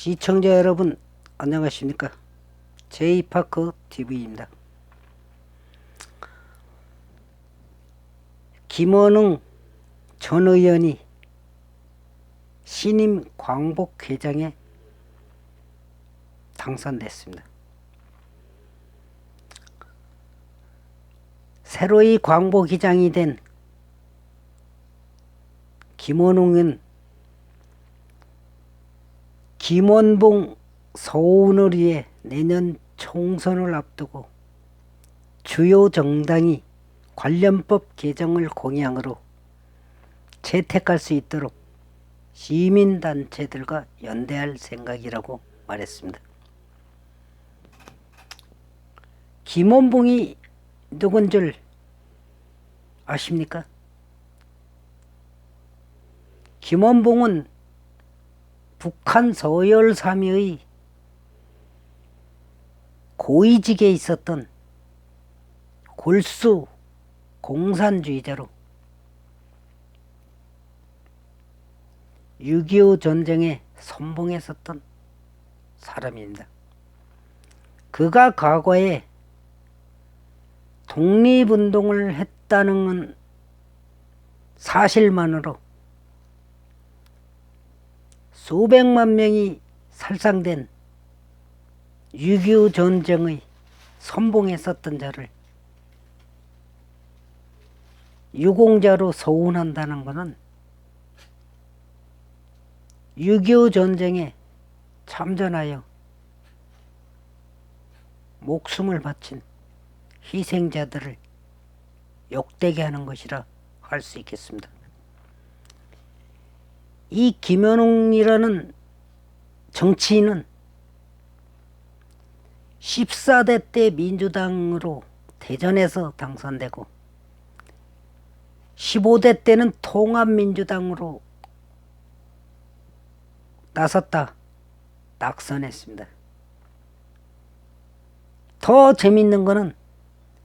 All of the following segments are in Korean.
시청자 여러분 안녕하십니까. 제이파크 TV입니다. 김원웅 전 의원이 신임 광복회장에 당선됐습니다. 새로이 광복회장이 된 김원웅은 김원봉 서훈을 위해 내년 총선을 앞두고 주요 정당이 관련법 개정을 공약으로 채택할 수 있도록 시민단체들과 연대할 생각이라고 말했습니다. 김원봉이 누군 줄 아십니까? 김원봉은 북한 서열사미의 고위직에 있었던 골수 공산주의자로 6.25 전쟁에 선봉했었던 사람입니다. 그가 과거에 독립운동을 했다는 사실만으로 수백만 명이 살상된 6.25 전쟁의 선봉했었던 자를 유공자로 서운한다는 것은 6.25 전쟁에 참전하여 목숨을 바친 희생자들을 욕되게 하는 것이라 할 수 있겠습니다. 이 김원웅이라는 정치인은 14대 때 민주당으로 대전에서 당선되고 15대 때는 통합민주당으로 나섰다 낙선했습니다. 더 재밌는 거는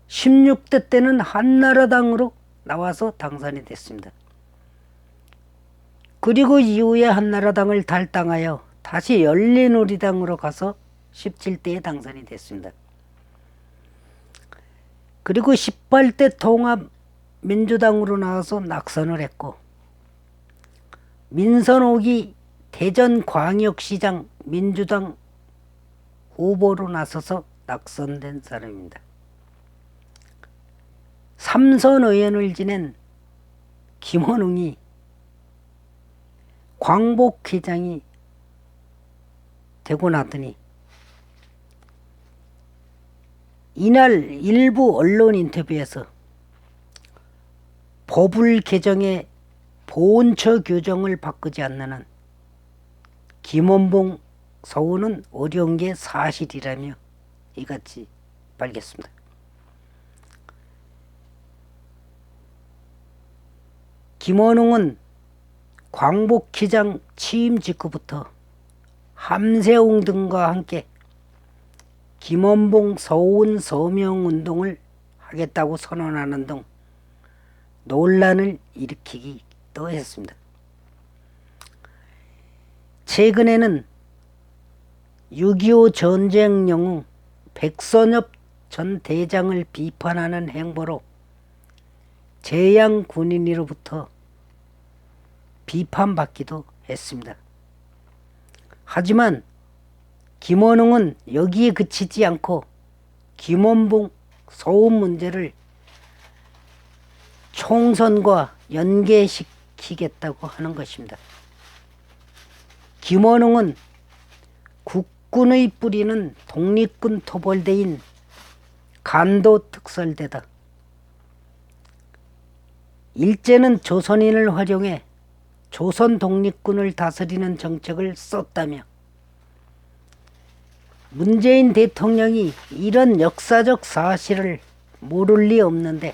16대 때는 한나라당으로 나와서 당선이 됐습니다. 그리고 이후에 한나라당을 탈당하여 다시 열린우리당으로 가서 17대에 당선이 됐습니다. 그리고 18대 통합민주당으로 나와서 낙선을 했고 민선옥이 대전광역시장 민주당 후보로 나서서 낙선된 사람입니다. 3선 의원을 지낸 김원웅이 광복회장이 되고 나더니 이날 일부 언론 인터뷰에서 법을 개정해 보훈처 규정을 바꾸지 않는 한 김원봉 서훈은 어려운 게 사실이라며 이같이 밝혔습니다. 김원웅은 광복회장 취임 직후부터 함세웅 등과 함께 김원봉 서훈 서명운동을 하겠다고 선언하는 등 논란을 일으키기도 했습니다. 최근에는 6.25 전쟁 영웅 백선엽 전 대장을 비판하는 행보로 재양 군인으로부터 비판받기도 했습니다. 하지만 김원웅은 여기에 그치지 않고 김원봉 서훈 문제를 총선과 연계시키겠다고 하는 것입니다. 김원웅은 국군의 뿌리는 독립군 토벌대인 간도특설대다. 일제는 조선인을 활용해 조선 독립군을 다스리는 정책을 썼다며 문재인 대통령이 이런 역사적 사실을 모를 리 없는데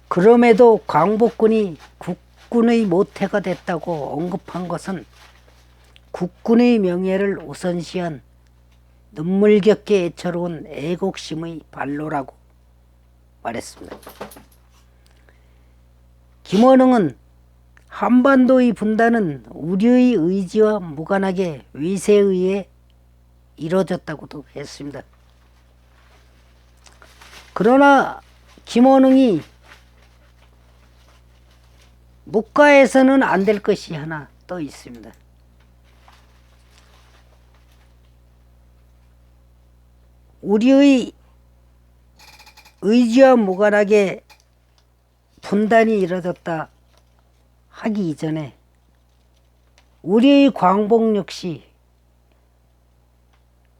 그럼에도 광복군이 국군의 모태가 됐다고 언급한 것은 국군의 명예를 우선시한 눈물겹게 애처로운 애국심의 발로라고 말했습니다. 김원웅은 한반도의 분단은 우리의 의지와 무관하게 외세에 의해 이루어졌다고도 했습니다. 그러나 김원흥이 묵과해서는 안 될 것이 하나 또 있습니다. 우리의 의지와 무관하게 분단이 이루어졌다 하기 이전에 우리의 광복 역시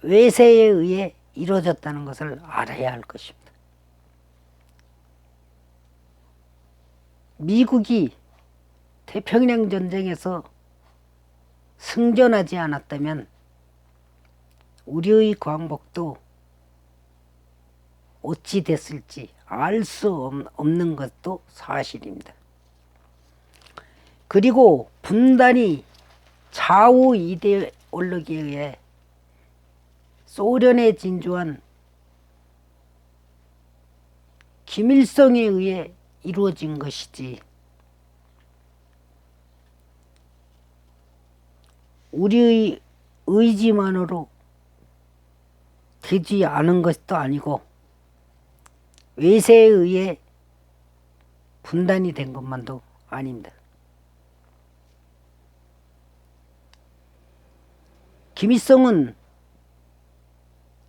외세에 의해 이루어졌다는 것을 알아야 할 것입니다. 미국이 태평양 전쟁에서 승전하지 않았다면 우리의 광복도 어찌 됐을지 알 수 없는 것도 사실입니다. 그리고 분단이 좌우 이데올로기에 의해 소련에 진주한 김일성에 의해 이루어진 것이지 우리의 의지만으로 되지 않은 것도 아니고 외세에 의해 분단이 된 것만도 아닙니다. 김일성은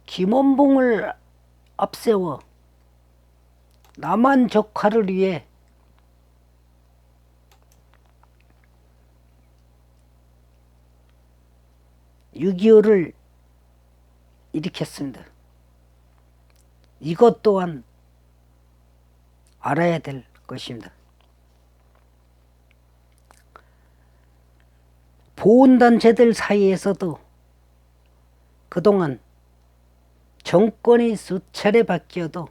김원봉을 앞세워 남한 적화를 위해 (6.25를) 일으켰습니다. 이것 또한 알아야 될 것입니다. 보훈단체들 사이에서도 그동안 정권이 수차례 바뀌어도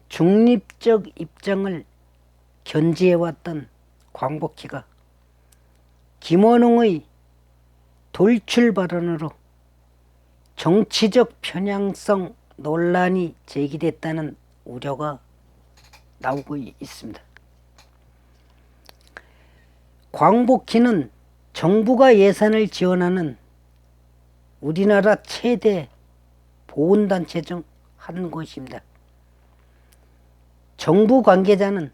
중립적 입장을 견지해왔던 광복회가 김원흥의 돌출 발언으로 정치적 편향성 논란이 제기됐다는 우려가 나오고 있습니다. 광복회는 정부가 예산을 지원하는 우리나라 최대 보훈단체 중 한 곳입니다. 정부 관계자는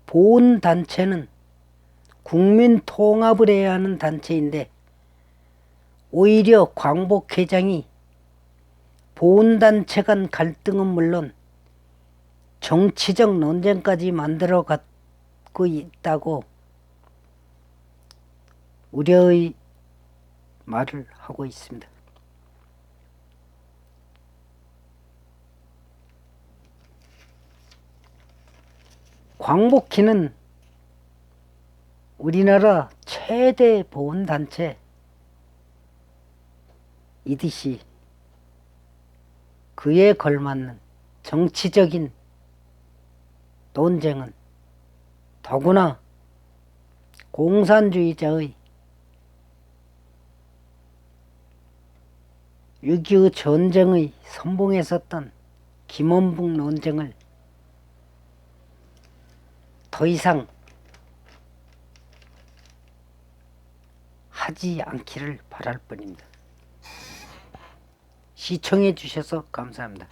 보훈단체는 국민 통합을 해야 하는 단체인데 오히려 광복회장이 보훈단체 간 갈등은 물론 정치적 논쟁까지 만들어가고 있다고 우려의 말을 하고 있습니다. 광복회는 우리나라 최대 보훈단체 이듯이 그에 걸맞는 정치적인 논쟁은 더구나 공산주의자의 6.25 전쟁의 선봉에 섰던 김원봉 논쟁을 더 이상 하지 않기를 바랄 뿐입니다. 시청해 주셔서 감사합니다.